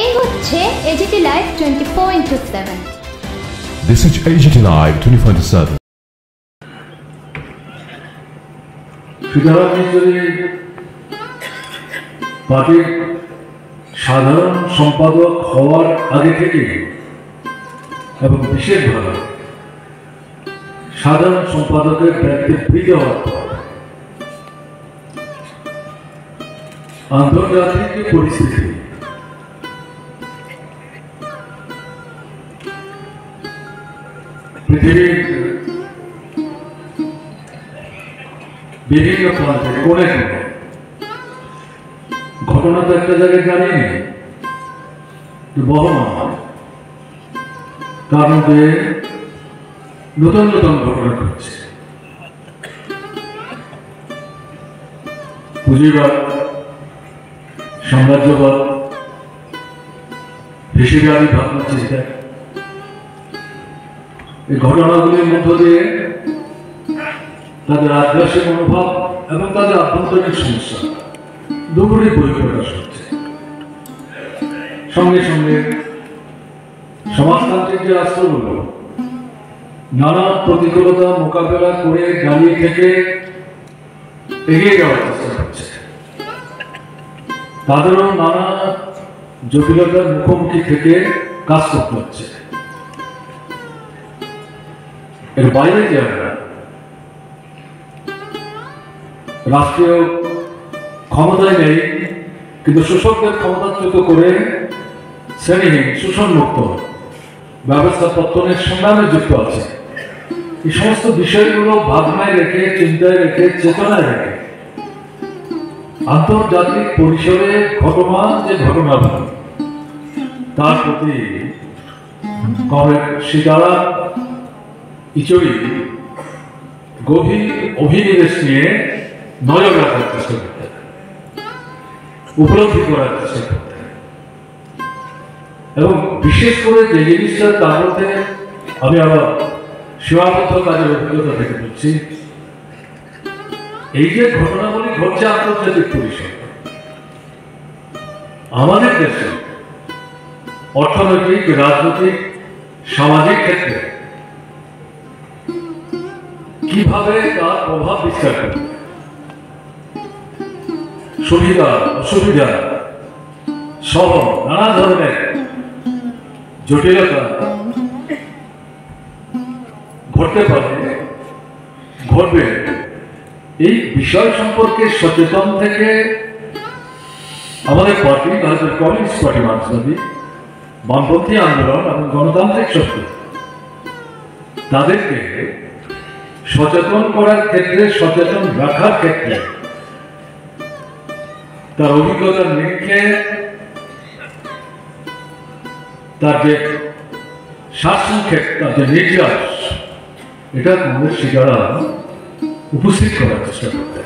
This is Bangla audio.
এই হচ্ছে AGT Live 24/7। This is AGT Live 24/7। সুতরাং যদি পার্টির সাধারণ সম্পাদক হওয়ার আগে থেকে এবং বিশেষভাবে সাধারণ সম্পাদকের দায়িত্বে বৃদ্ধি হওয়ার পর আন্তর্জাতিক যে পরিস্থিতি পৃথিবীর বিভিন্ন প্রান্তে কোণে কোণে ঘটনা তো একটা জায়গায় জানিয়ে নেই বহমান, তার মধ্যে নতুন নতুন ঘটনা ঘটছে। পুঁজিবাদ, সাম্রাজ্যবাদ, হিসেবাদী ভাবনা চিন্তা, এই ঘটনাগুলির মধ্য দিয়ে তাদের আগ্রাসী মনোভাব এবং তাদের আভ্যন্তরীণ সমস্যা দুপুরে পরিপ্রকাশ হচ্ছে। সঙ্গে সঙ্গে সমাজতান্ত্রিক যে রাষ্ট্রগুলো নানা প্রতিকূলতা মোকাবেলা করে দাঁড়িয়ে থেকে এগিয়ে যাওয়ার চেষ্টা করছে, তাদেরও নানা জটিলতার মুখোমুখি থেকে কাজ করতে হচ্ছে। এর বাইরে যে আমরা রাষ্ট্রীয় ক্ষমতায় নেই, কিন্তু শোষকদের ক্ষমতাচ্যুত করে শ্রেণীহীন শোষণমুক্ত ব্যবস্থা পত্তনের সংগ্রামে যুক্ত আছে। এই সমস্ত বিষয়গুলো ভাবনায় রেখে, চিন্তায় রেখে, চেতনায় রেখে আন্তর্জাতিক পরিসরে ঘটমান যে ঘটনাগুলো তার প্রতি কমরেড সীতারাম ইচুরি গভীর অভিনিবেশ নিয়ে নজর রাখার চেষ্টা করতে, উপলব্ধি করার চেষ্টা করতে, এবং বিশেষ করে যে জিনিসটা তার মধ্যে আমি আবার সীমাবদ্ধ কাজের অভিজ্ঞতা থেকে বলছি, এই যে ঘটনাগুলি ঘটছে আন্তর্জাতিক পরিসরে আমাদের দেশে অর্থনৈতিক, রাজনৈতিক, সামাজিক ক্ষেত্রে কিভাবে তার প্রভাব বিস্তার করবে, সুবিধা অসুবিধা সহ নানা ধরনের জটিলতা ঘটতে পারে, ঘটবে, এই বিষয় সম্পর্কে সচেতন থেকে আমাদের পার্টি, ভারতের কমিউনিস্ট পার্টি, মার্ক্সবাদী বামপন্থী আন্দোলন এবং গণতান্ত্রিক শক্তি তাদেরকে সচেতন করার ক্ষেত্রে, সচেতন রাখার ক্ষেত্রে তার অভিজ্ঞতার নিরিখে তার যে সারসংক্ষেপ, তার যে নির্যাস, এটা কংগ্রেস শিকারা উপস্থিত করার চেষ্টা করতে